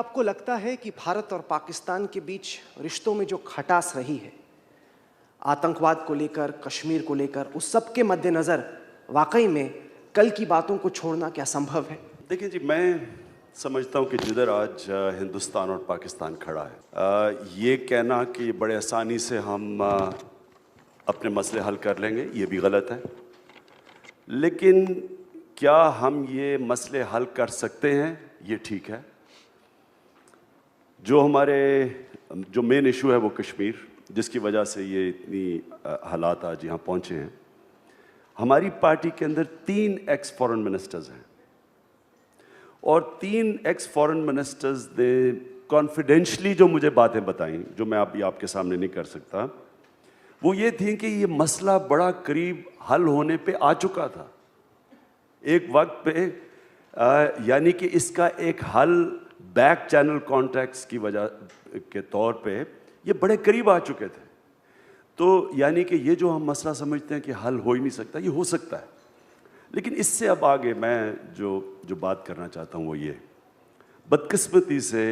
आपको लगता है कि भारत और पाकिस्तान के बीच रिश्तों में जो खटास रही है, आतंकवाद को लेकर, कश्मीर को लेकर, उस सब के मद्देनज़र वाकई में कल की बातों को छोड़ना क्या संभव है? देखिए जी, मैं समझता हूँ कि जिधर आज हिंदुस्तान और पाकिस्तान खड़ा है, ये कहना कि बड़े आसानी से हम अपने मसले हल कर लेंगे, ये भी गलत है। लेकिन क्या हम ये मसले हल कर सकते हैं, ये ठीक है। जो मेन इशू है वो कश्मीर, जिसकी वजह से ये इतनी हालात आज यहाँ पहुँचे हैं। हमारी पार्टी के अंदर 3 एक्स फॉरेन मिनिस्टर्स हैं और 3 एक्स फॉरेन मिनिस्टर्स ने कॉन्फिडेंशली जो मुझे बातें बताई, जो मैं अभी आपके सामने नहीं कर सकता, वो ये थी कि ये मसला बड़ा करीब हल होने पे आ चुका था एक वक्त पे, यानी कि इसका एक हल बैक चैनल कॉन्टैक्ट्स की वजह के तौर पे ये बड़े करीब आ चुके थे। तो यानी कि ये जो हम मसला समझते हैं कि हल हो ही नहीं सकता, ये हो सकता है। लेकिन इससे अब आगे मैं जो बात करना चाहता हूँ वो ये, बदकिस्मती से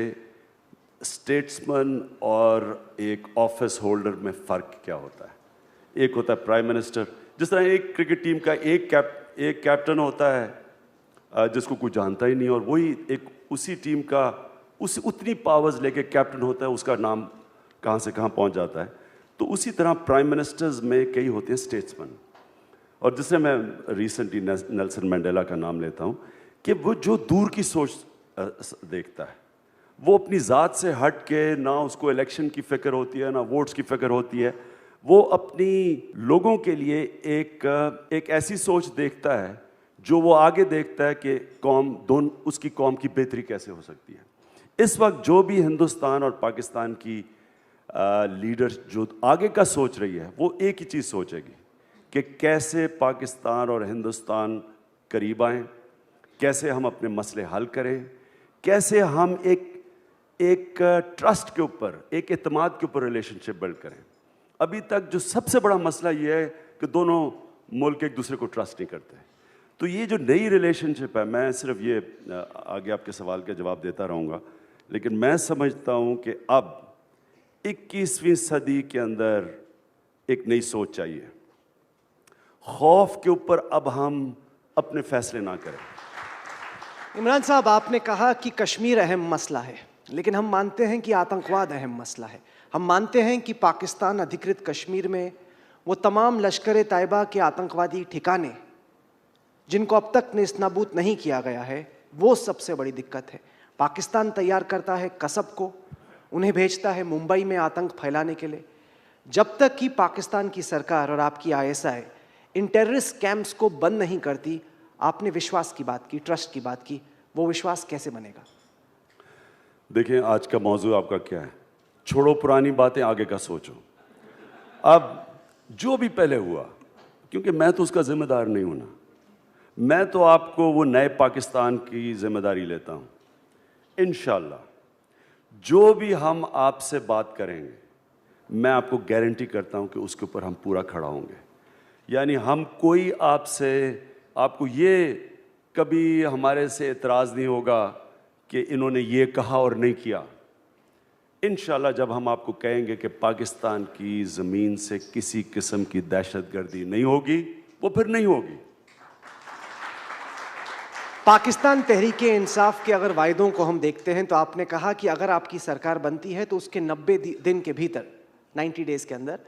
स्टेट्समैन और एक ऑफिस होल्डर में फ़र्क क्या होता है। एक होता है प्राइम मिनिस्टर, जिस तरह एक क्रिकेट टीम का एक कैप्टन होता है जिसको कोई जानता ही नहीं, और वही एक उसी टीम का उतनी पावर्स लेके कैप्टन होता है, उसका नाम कहाँ से कहाँ पहुँच जाता है। तो उसी तरह प्राइम मिनिस्टर्स में कई होते हैं स्टेट्समैन, और जिससे मैं रिसेंटली नेल्सन मंडेला का नाम लेता हूँ कि वो जो दूर की सोच देखता है, वो अपनी ज़ात से हट के, ना उसको इलेक्शन की फ़िक्र होती है ना वोट्स की फ़िक्र होती है, वो अपनी लोगों के लिए एक ऐसी सोच देखता है जो वो आगे देखता है कि उसकी कौम की बेहतरी कैसे हो सकती है। इस वक्त जो भी हिंदुस्तान और पाकिस्तान की लीडर जो आगे का सोच रही है, वो एक ही चीज़ सोचेगी कि कैसे पाकिस्तान और हिंदुस्तान करीब आएँ, कैसे हम अपने मसले हल करें, कैसे हम एक ट्रस्ट के ऊपर, एक एतमाद के ऊपर रिलेशनशिप बिल्ड करें। अभी तक जो सबसे बड़ा मसला ये है कि दोनों मुल्क एक दूसरे को ट्रस्ट नहीं करते। तो ये जो नई रिलेशनशिप है, मैं सिर्फ ये आगे आपके सवाल का जवाब देता रहूँगा, लेकिन मैं समझता हूँ कि अब 21वीं सदी के अंदर एक नई सोच चाहिए। खौफ के ऊपर अब हम अपने फैसले ना करें। इमरान साहब, आपने कहा कि कश्मीर अहम मसला है, लेकिन हम मानते हैं कि आतंकवाद अहम मसला है। हम मानते हैं कि पाकिस्तान अधिकृत कश्मीर में वो तमाम लश्कर तैयबा के आतंकवादी ठिकाने जिनको अब तक नेस्तनाबूद नहीं किया गया है, वो सबसे बड़ी दिक्कत है। पाकिस्तान तैयार करता है कसब को, उन्हें भेजता है मुंबई में आतंक फैलाने के लिए। जब तक कि पाकिस्तान की सरकार और आपकी ISI इन टेररिस्ट कैंप्स को बंद नहीं करती, आपने विश्वास की बात की, ट्रस्ट की बात की, वो विश्वास कैसे बनेगा? देखिए, आज का मौजू आपका क्या है? छोड़ो पुरानी बातें, आगे का सोचो। अब जो भी पहले हुआ, क्योंकि मैं तो उसका जिम्मेदार नहीं हूं ना, मैं तो आपको वो नए पाकिस्तान की जिम्मेदारी लेता हूं। इंशाल्लाह जो भी हम आपसे बात करेंगे, मैं आपको गारंटी करता हूं कि उसके ऊपर हम पूरा खड़ा होंगे। यानी हम कोई आपको ये कभी हमारे से एतराज़ नहीं होगा कि इन्होंने ये कहा और नहीं किया। इंशाल्लाह जब हम आपको कहेंगे कि पाकिस्तान की ज़मीन से किसी किस्म की दहशतगर्दी नहीं होगी, वो फिर नहीं होगी। पाकिस्तान तहरीक इंसाफ के अगर वायदों को हम देखते हैं तो आपने कहा कि अगर आपकी सरकार बनती है तो उसके 90 दिन के भीतर, 90 डेज़ के अंदर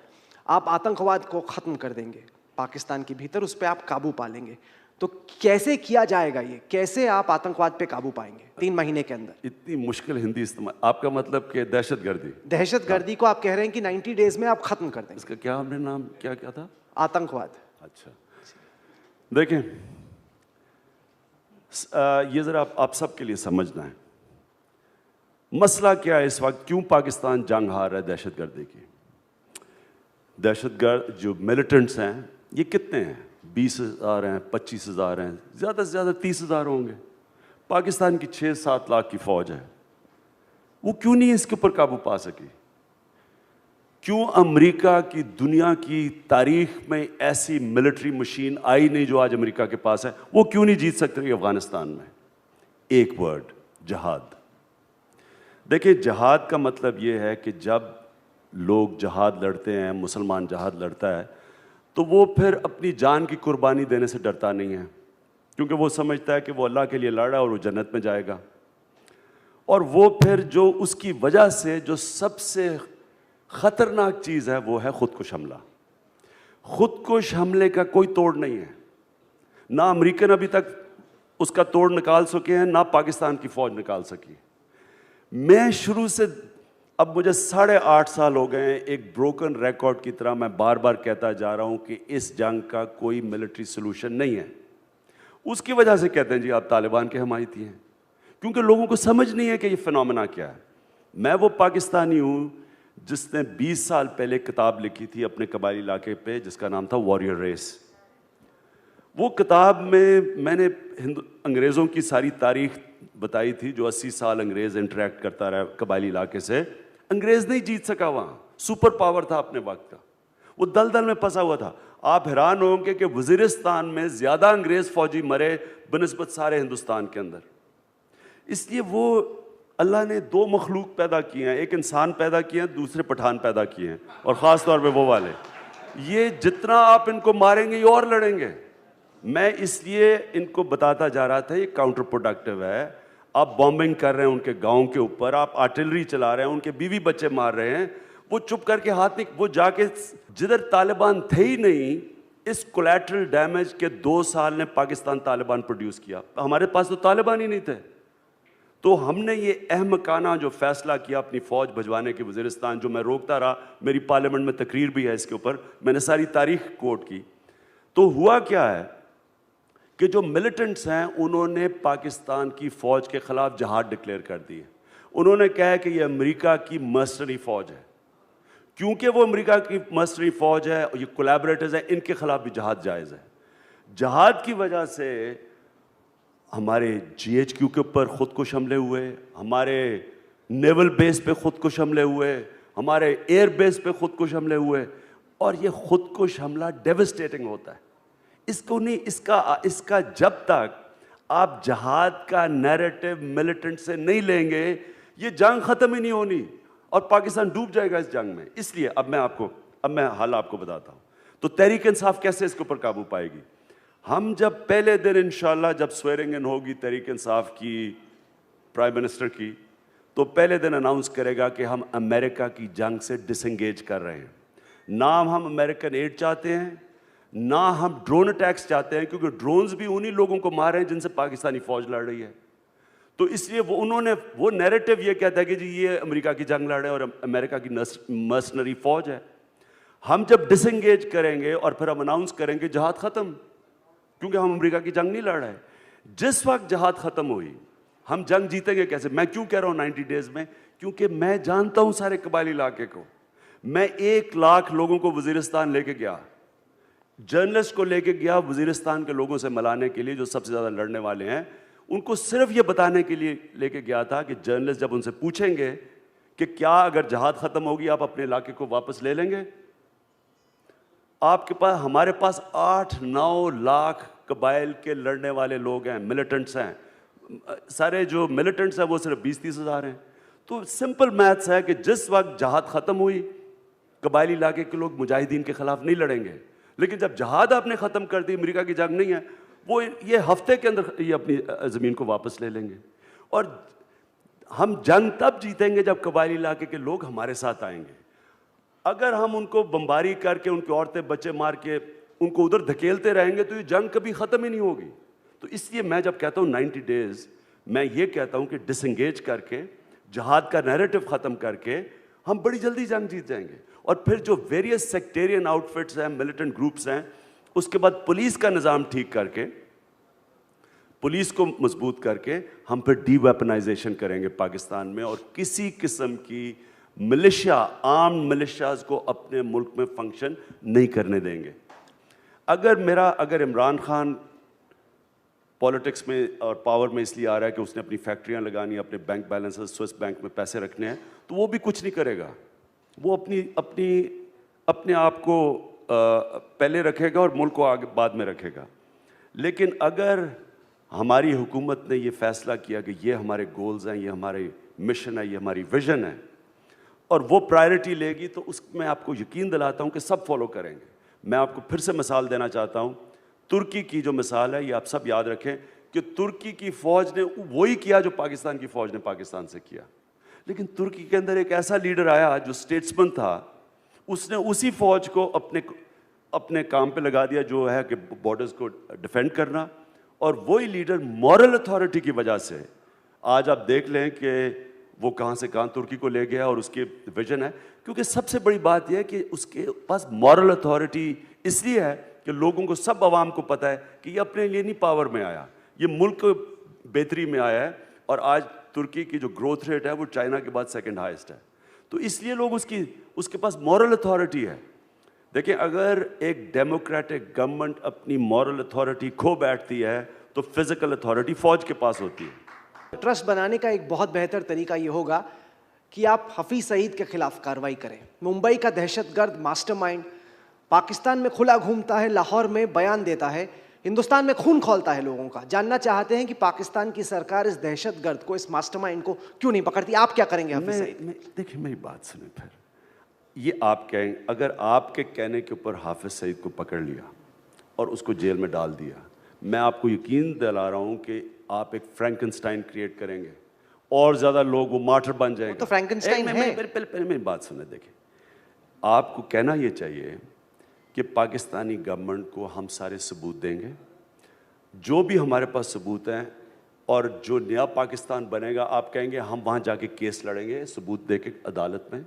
आप आतंकवाद को ख़त्म कर देंगे। पाकिस्तान के भीतर उस पर आप काबू पा लेंगे। तो कैसे किया जाएगा ये? कैसे आप आतंकवाद पे काबू पाएंगे 3 महीने के अंदर? इतनी मुश्किल हिंदी इस्तेमाल, आपका मतलब कि दहशतगर्दी को आप कह रहे हैं कि 90 डेज़ में आप ख़त्म कर देंगे। इसका क्या हमने नाम क्या था? आतंकवाद। अच्छा, देखें, ये ज़रा आप सबके लिए समझना है मसला क्या है इस वक्त, क्यों पाकिस्तान जंग हार रहा है दहशतगर्दी की। दहशतगर्द जो मिलिटेंट्स हैं, ये कितने हैं? 20,000 हैं, 25,000 हैं, ज़्यादा से ज़्यादा 30,000 होंगे। पाकिस्तान की 6-7 लाख की फ़ौज है, वो क्यों नहीं इसके ऊपर काबू पा सकी? क्यों अमेरिका की, दुनिया की तारीख में ऐसी मिलिट्री मशीन आई नहीं जो आज अमेरिका के पास है? वो क्यों नहीं जीत सकते अफगानिस्तान में? एक वर्ड, जहाद। देखिए, जहाद का मतलब ये है कि जब लोग जहाद लड़ते हैं, मुसलमान जहाद लड़ता है, तो वो फिर अपनी जान की कुर्बानी देने से डरता नहीं है, क्योंकि वो समझता है कि वो अल्लाह के लिए लड़ रहा है और वो जन्नत में जाएगा। और वो फिर जो उसकी वजह से जो सबसे ख़तरनाक चीज़ है वो है खुदकुश हमला। खुदकुश हमले का कोई तोड़ नहीं है, ना अमेरिकन अभी तक उसका तोड़ निकाल सके हैं, ना पाकिस्तान की फ़ौज निकाल सकी। मैं शुरू से, अब मुझे 8.5 साल हो गए हैं, एक ब्रोकन रिकॉर्ड की तरह मैं बार बार कहता जा रहा हूं कि इस जंग का कोई मिलिट्री सोल्यूशन नहीं है। उसकी वजह से कहते हैं जी आप तालिबान के हमायती हैं, क्योंकि लोगों को समझ नहीं है कि ये फिनोमेना क्या है। मैं वो पाकिस्तानी हूं जिसने 20 साल पहले किताब लिखी थी अपने कबायली इलाके पे, जिसका नाम था वॉरियर रेस। वो किताब में मैंने अंग्रेज़ों की सारी तारीख बताई थी, जो 80 साल अंग्रेज़ इंटरेक्ट करता रहा कबायली इलाके से। अंग्रेज़ नहीं जीत सका, वहाँ सुपर पावर था अपने वक्त का, वो दलदल में फंसा हुआ था। आप हैरान होंगे कि वज़ीरिस्तान में ज़्यादा अंग्रेज़ फ़ौजी मरे बनिस्बत सारे हिंदुस्तान के अंदर। इसलिए वो अल्लाह ने 2 मखलूक पैदा किए हैं, एक इंसान पैदा किए हैं, दूसरे पठान पैदा किए हैं, और ख़ास तौर पे वो वाले। ये जितना आप इनको मारेंगे ये और लड़ेंगे। मैं इसलिए इनको बताता जा रहा था ये काउंटर प्रोडक्टिव है। आप बॉम्बिंग कर रहे हैं उनके गांव के ऊपर, आप आर्टिलरी चला रहे हैं, उनके बीवी बच्चे मार रहे हैं, वो चुप करके हाथ नहीं, वो जाके जिधर तालिबान थे ही नहीं, इस कोलैटरल डैमेज के 2 साल ने पाकिस्तान तालिबान प्रोड्यूस किया। हमारे पास तो तालिबान ही नहीं थे। तो हमने ये अहमकाना जो फैसला किया अपनी फ़ौज भिजवाने के वज़ीरिस्तान, जो मैं रोकता रहा, मेरी पार्लियामेंट में तकरीर भी है इसके ऊपर, मैंने सारी तारीख कोट की। तो हुआ क्या है कि जो मिलिटेंट्स हैं उन्होंने पाकिस्तान की फ़ौज के ख़िलाफ़ जहाद डिक्लेयर कर दिए। उन्होंने कहा है कि ये अमेरिका की मर्सनरी फ़ौज है। क्योंकि वो अमेरिका की मर्सनरी फ़ौज है और ये कोलैबोरेटर्स हैं, इनके ख़िलाफ़ भी जहाद जायज़ है। जहाद की वजह से हमारे GHQ के ऊपर खुदकुश हमले हुए, हमारे नेवल बेस पे खुदकुश हमले हुए, हमारे एयर बेस पे खुदकुश हमले हुए, और ये खुदकुश हमला डेविस्टेटिंग होता है। इसको नहीं, इसका जब तक आप जहाद का नैरेटिव मिलिटेंट से नहीं लेंगे, ये जंग ख़त्म ही नहीं होनी और पाकिस्तान डूब जाएगा इस जंग में। इसलिए अब मैं हाल आपको बताता हूँ। तो तहरीक इंसाफ कैसे इसके ऊपर काबू पाएगी। हम जब पहले दिन इंशाल्लाह जब स्वेरिंग इन होगी तहरीक इंसाफ की, प्राइम मिनिस्टर की, तो पहले दिन अनाउंस करेगा कि हम अमेरिका की जंग से डिसंगेज कर रहे हैं। ना हम अमेरिकन एड चाहते हैं, ना हम ड्रोन अटैक्स चाहते हैं, क्योंकि ड्रोन्स भी उन्हीं लोगों को मार रहे हैं जिनसे पाकिस्तानी फ़ौज लड़ रही है। तो इसलिए वो नैरेटिव ये कहता है कि जी ये अमेरिका की जंग लड़ रहे हैं और अमेरिका की मर्सनरी फ़ौज है। हम जब डिसंगेज करेंगे और फिर हम अनाउंस करेंगे जहाद ख़त्म, क्योंकि हम अमेरिका की जंग नहीं लड़ रहे। जिस वक्त जहाद ख़त्म हुई, हम जंग जीतेंगे कैसे। मैं क्यों कह रहा हूँ 90 डेज़ में, क्योंकि मैं जानता हूँ सारे कबायली इलाके को। मैं 1 लाख लोगों को वज़ीरिस्तान लेके गया, जर्नलिस्ट को लेके गया वज़ीरिस्तान के लोगों से मिलाने के लिए, जो सबसे ज़्यादा लड़ने वाले हैं। उनको सिर्फ ये बताने के लिए लेके गया था कि जर्नलिस्ट जब उनसे पूछेंगे कि क्या अगर जहाद ख़त्म होगी आप अपने इलाके को वापस ले लेंगे, आपके पास, हमारे पास 8-9 लाख कबाइल के लड़ने वाले लोग हैं, मिलिटेंट्स हैं। सारे जो मिलिटेंट्स हैं वो सिर्फ 20-30 हज़ार हैं। तो सिंपल मैथ्स है कि जिस वक्त जहाद ख़त्म हुई, कबायली इलाके के लोग मुजाहिदीन के ख़िलाफ़ नहीं लड़ेंगे। लेकिन जब जहाद आपने ख़त्म कर दी, अमेरिका की जंग नहीं है, वो ये हफ्ते के अंदर ये अपनी ज़मीन को वापस ले लेंगे। और हम जंग तब जीतेंगे जब कबायली इलाके के लोग हमारे साथ आएंगे। अगर हम उनको बमबारी करके, उनके औरतें बच्चे मार के उनको उधर धकेलते रहेंगे, तो ये जंग कभी ख़त्म ही नहीं होगी। तो इसलिए मैं जब कहता हूँ 90 डेज़, मैं ये कहता हूँ कि डिसंगेज करके, जहाद का नैरेटिव ख़त्म करके हम बड़ी जल्दी जंग जीत जाएंगे। और फिर जो वेरियस सेक्टेरियन आउटफिट्स हैं, मिलिटेंट ग्रुप्स हैं, उसके बाद पुलिस का निज़ाम ठीक करके, पुलिस को मजबूत करके, हम फिर डीवेपनाइजेशन करेंगे पाकिस्तान में, और किसी किस्म की मिलिशिया, आर्म्ड मिलिशियाज को अपने मुल्क में फंक्शन नहीं करने देंगे। अगर इमरान खान पॉलिटिक्स में और पावर में इसलिए आ रहा है कि उसने अपनी फैक्ट्रियां लगानी, अपने बैंक बैलेंसेस स्विस बैंक में पैसे रखने हैं, तो वो भी कुछ नहीं करेगा। वो अपने आप को पहले रखेगा और मुल्क को आगे बाद में रखेगा। लेकिन अगर हमारी हुकूमत ने ये फैसला किया कि ये हमारे गोल्स हैं, ये हमारे मिशन है, ये हमारी विजन है, और वो प्रायोरिटी लेगी तो उसमें आपको यकीन दिलाता हूँ कि सब फॉलो करेंगे। मैं आपको फिर से मिसाल देना चाहता हूँ, तुर्की की जो मिसाल है, ये आप सब याद रखें कि तुर्की की फ़ौज ने वही किया जो पाकिस्तान की फ़ौज ने पाकिस्तान से किया, लेकिन तुर्की के अंदर एक ऐसा लीडर आया जो स्टेट्समैन था, उसने उसी फ़ौज को अपने काम पे लगा दिया जो है कि बॉर्डर्स को डिफेंड करना, और वही लीडर मॉरल अथॉरिटी की वजह से आज आप देख लें कि वो कहाँ से कहाँ तुर्की को ले गया, और उसकी विजन है। क्योंकि सबसे बड़ी बात यह है कि उसके पास मॉरल अथॉरिटी इसलिए है कि लोगों को, सब आवाम को पता है कि ये अपने लिए नहीं पावर में आया, ये मुल्क को बेहतरी में आया है, और आज तुर्की की जो ग्रोथ रेट है वो चाइना के बाद सेकंड हाईएस्ट है। तो इसलिए लोग उसके पास मॉरल अथॉरिटी है। देखिए, अगर एक डेमोक्रेटिक गवर्नमेंट अपनी मॉरल अथॉरिटी खो बैठती है तो फिजिकल अथॉरिटी फौज के पास होती है। ट्रस्ट बनाने का एक बहुत बेहतर तरीका ये होगा कि आप हफीज सईद के खिलाफ कार्रवाई करें। मुंबई का दहशतगर्द मास्टरमाइंड पाकिस्तान में खुला घूमता है, लाहौर में बयान देता है, हिंदुस्तान में खून खौलता है लोगों का। जानना चाहते हैं कि पाकिस्तान की सरकार इस दहशतगर्द को, इस मास्टरमाइंड को क्यों नहीं पकड़ती? आप क्या करेंगे हफीज सईद? देखिए, मेरी बात सुने, फिर ये आप कहेंगे, अगर आपके कहने के ऊपर हाफिज सईद को पकड़ लिया और उसको जेल में डाल दिया, मैं आपको यकीन दिला रहा हूं कि आप एक फ्रैंकनस्टाइन क्रिएट करेंगे और ज्यादा लोग, वो मार्टर बन जाएगा। तो फ्रैंकनस्टाइन है। पहले मेरी बात सुने। देखिए, आपको कहना यह चाहिए कि पाकिस्तानी गवर्नमेंट को हम सारे सबूत देंगे, जो भी हमारे पास सबूत हैं, और जो नया पाकिस्तान बनेगा आप कहेंगे हम वहाँ जाके केस लड़ेंगे सबूत दे के अदालत में,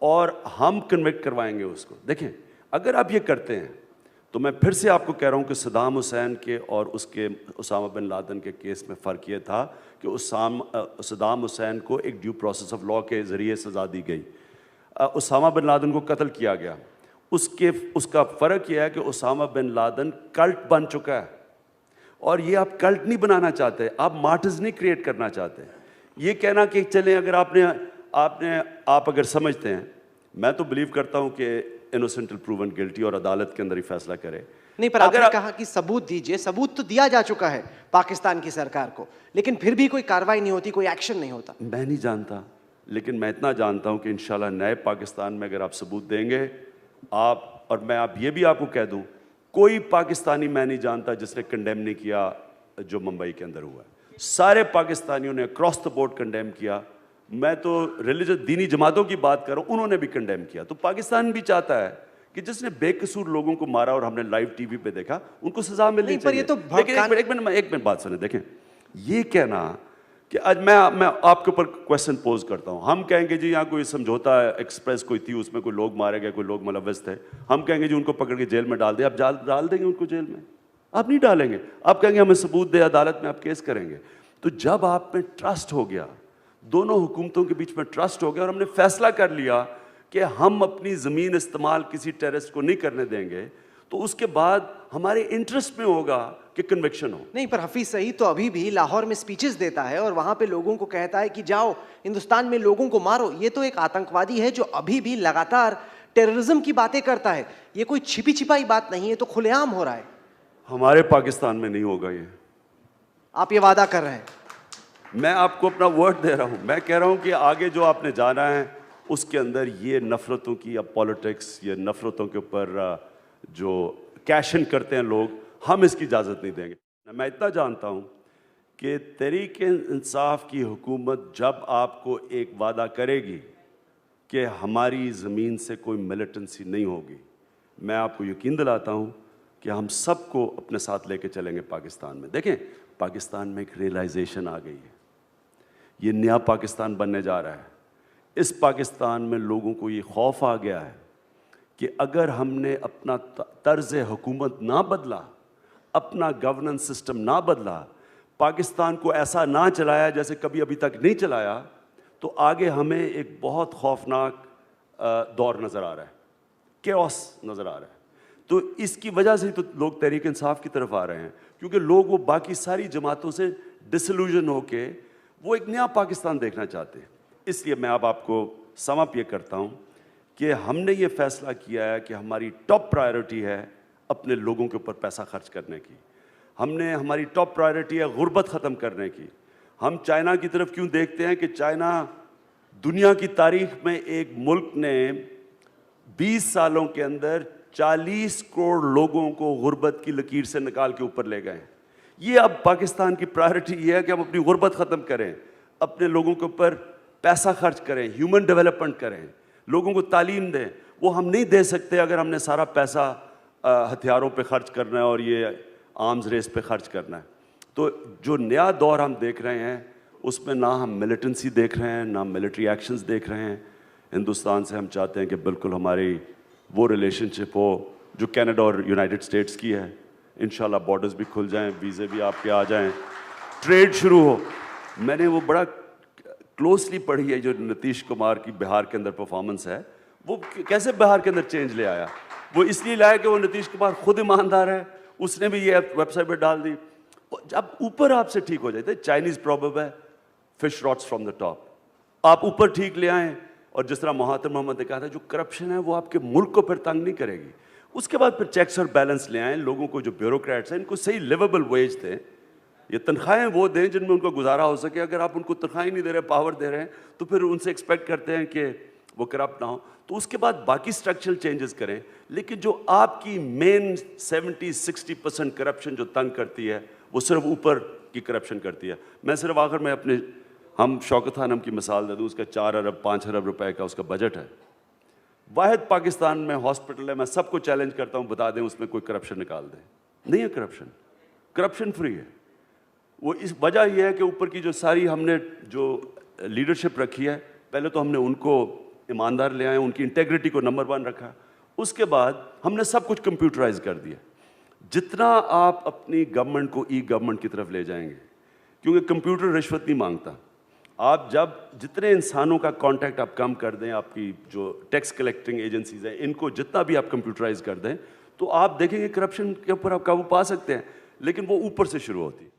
और हम कन्विक्ट करवाएंगे उसको। देखें, अगर आप ये करते हैं तो मैं फिर से आपको कह रहा हूँ कि सद्दाम हुसैन के और उसके उसामा बिन लादेन के केस में फ़र्क ये था कि सद्दाम हुसैन को एक ड्यू प्रोसेस ऑफ लॉ के ज़रिए सज़ा दी गई, उसामा बिन लादेन को कत्ल किया गया। उसका फ़र्क यह है कि उसामा बिन लादेन कल्ट बन चुका है, और ये आप कल्ट नहीं बनाना चाहते, आप मार्टर्स नहीं क्रिएट करना चाहते। ये कहना कि चलें, अगर आप अगर समझते हैं, मैं तो बिलीव करता हूं कि इनोसेंट टिल प्रूवन गिल्टी, और अदालत के अंदर ही फैसला करे। नहीं, पर आपने कहा कि सबूत दीजिए। सबूत तो दिया जा चुका है पाकिस्तान की सरकार को, लेकिन फिर भी कोई कार्रवाई नहीं होती, कोई एक्शन नहीं होता। मैं नहीं जानता, लेकिन मैं इतना जानता हूं कि इंशाल्लाह नए पाकिस्तान में अगर आप सबूत देंगे, आप, और मैं ये भी आपको कह दूं, कोई पाकिस्तानी मैं नहीं जानता जिसने कंडेम नहीं किया जो मुंबई के अंदर हुआ है। सारे पाकिस्तानियों ने अक्रॉस द बोर्ड कंडेम किया। मैं तो रिलीजियस दीनी जमातों की बात कर रहा हूँ, उन्होंने भी कंडेम किया। तो पाकिस्तान भी चाहता है कि जिसने बेकसूर लोगों को मारा और हमने लाइव टीवी पे देखा, उनको सजा मिलनी चाहिए। पर ये तो एक मिनट बात सुने। देखें, ये कहना कि आज मैं आपके ऊपर क्वेश्चन पोज करता हूँ, हम कहेंगे जी यहाँ कोई समझौता एक्सप्रेस कोई थी, उसमें कोई लोग मारे गए, कोई लोग मुलव्वस थे, हम कहेंगे जी उनको पकड़ के जेल में डाल दिया। आप डाल देंगे उनको जेल में? आप नहीं डालेंगे। आप कहेंगे हमें सबूत दे, अदालत में आप केस करेंगे। तो जब आप में ट्रस्ट हो गया, दोनों हुकूमतों के बीच में ट्रस्ट हो गया, और हमने फैसला कर लिया कि हम अपनी ज़मीन इस्तेमाल किसी टेररिस्ट को नहीं करने देंगे, तो उसके बाद हमारे इंटरेस्ट में होगा कि कन्विक्शन हो। नहीं, पर हफीज सईद तो अभी भी लाहौर में स्पीचेस देता है और वहां पे लोगों को कहता है कि जाओ हिंदुस्तान में लोगों को मारो। ये तो एक आतंकवादी है जो अभी भी लगातार टेररिज्म की बातें करता है। ये कोई छिपी छिपाई बात नहीं है, तो खुलेआम हो रहा है। हमारे पाकिस्तान में नहीं होगा ये, आप ये वादा कर रहे हैं? मैं आपको अपना वर्ड दे रहा हूं। मैं कह रहा हूं कि आगे जो आपने जाना है उसके अंदर ये नफरतों की, या पॉलिटिक्स, ये नफरतों के ऊपर जो कैश इन करते हैं लोग, हम इसकी इजाज़त नहीं देंगे। मैं इतना जानता हूं कि तहरीक इंसाफ की हुकूमत जब आपको एक वादा करेगी कि हमारी ज़मीन से कोई मिलिटेंसी नहीं होगी, मैं आपको यकीन दिलाता हूं कि हम सबको अपने साथ लेके चलेंगे पाकिस्तान में। देखें, पाकिस्तान में एक रियलाइजेशन आ गई है, ये नया पाकिस्तान बनने जा रहा है। इस पाकिस्तान में लोगों को ये खौफ आ गया है कि अगर हमने अपना तर्ज हुकूमत ना बदला, अपना गवर्नेंस सिस्टम ना बदला, पाकिस्तान को ऐसा ना चलाया जैसे कभी अभी तक नहीं चलाया, तो आगे हमें एक बहुत खौफनाक दौर नज़र आ रहा है, केओस नज़र आ रहा है। तो इसकी वजह से तो लोग तहरीक इंसाफ की तरफ आ रहे हैं, क्योंकि लोग वो बाकी सारी जमातों से डिसल्यूजन होके वो एक नया पाकिस्तान देखना चाहते हैं। इसलिए मैं अब आपको सम अप ये करता हूँ कि हमने ये फैसला किया है कि हमारी टॉप प्रायोरिटी है अपने लोगों के ऊपर पैसा खर्च करने की। हमारी टॉप प्रायोरिटी है गुर्बत ख़त्म करने की। हम चाइना की तरफ क्यों देखते हैं कि चाइना दुनिया की तारीख में एक मुल्क ने 20 सालों के अंदर 40 करोड़ लोगों को गुर्बत की लकीर से निकाल के ऊपर ले गए। ये अब पाकिस्तान की प्रायोरिटी ये है कि हम अपनी गुर्बत ख़त्म करें, अपने लोगों के ऊपर पैसा खर्च करें, ह्यूमन डेवलपमेंट करें, लोगों को तालीम दें। वो हम नहीं दे सकते अगर हमने सारा पैसा हथियारों पे खर्च करना है और ये आर्म्स रेस पे खर्च करना है। तो जो नया दौर हम देख रहे हैं उसमें ना हम मिलिटेंसी देख रहे हैं, ना मिलिट्री एक्शंस देख रहे हैं। हिंदुस्तान से हम चाहते हैं कि बिल्कुल हमारी वो रिलेशनशिप हो जो कनाडा और यूनाइटेड स्टेट्स की है। इंशाल्लाह बॉर्डर्स भी खुल जाएं, वीज़े भी आपके आ जाएं, ट्रेड शुरू हो। मैंने वो बड़ा क्लोजली पढ़ी है जो नीतीश कुमार की बिहार के अंदर परफॉर्मेंस है। वो कैसे बिहार के अंदर चेंज ले आया? वो इसलिए लाया कि वो नीतीश कुमार खुद ईमानदार है, उसने भी ये वेबसाइट पर डाल दी। जब ऊपर आपसे ठीक हो जाते, चाइनीज प्रॉब्लम है, fish rots from the top. आप ऊपर ठीक ले आएँ, और जिस तरह महातिर मोहम्मद ने कहा था, जो करप्शन है वो आपके मुल्क को फिर तंग नहीं करेगी। उसके बाद फिर चेक्स और बैलेंस ले आएँ, लोगों को जो ब्यूरोक्रेट्स हैं इनको सही लिवेबल वेज दें, ये तनख्वाहें वो दें जिनमें उनको गुजारा हो सके। अगर आप उनको तनख्वाहें नहीं दे रहे, पावर दे रहे हैं, तो फिर उनसे एक्सपेक्ट करते हैं कि वो करप्ट ना हो। तो उसके बाद बाकी स्ट्रक्चरल चेंजेस करें। लेकिन जो आपकी मेन 70-60% करप्शन जो तंग करती है वो सिर्फ ऊपर की करप्शन करती है। मैं सिर्फ आखिर में अपने हम शौकत खानम की मिसाल दे दूँ, उसका 4 अरब 5 अरब रुपए का उसका बजट है। वाहिद पाकिस्तान में हॉस्पिटल है, मैं सबको चैलेंज करता हूँ बता दें उसमें कोई करप्शन निकाल दें। नहीं है करप्शन, करप्शन फ्री है। वो इस वजह यह है कि ऊपर की जो सारी हमने जो लीडरशिप रखी है, पहले तो हमने उनको ईमानदार ले आए, उनकी इंटेग्रिटी को नंबर 1 रखा। उसके बाद हमने सब कुछ कंप्यूटराइज कर दिया। जितना आप अपनी गवर्नमेंट को ई गवर्नमेंट की तरफ ले जाएंगे, क्योंकि कंप्यूटर रिश्वत नहीं मांगता, आप जब जितने इंसानों का कांटेक्ट आप कम कर दें, आपकी जो टैक्स कलेक्टिंग एजेंसीज हैं इनको जितना भी आप कंप्यूटराइज कर दें, तो आप देखेंगे करप्शन के ऊपर आप काबू पा सकते हैं। लेकिन वो ऊपर से शुरू होती है।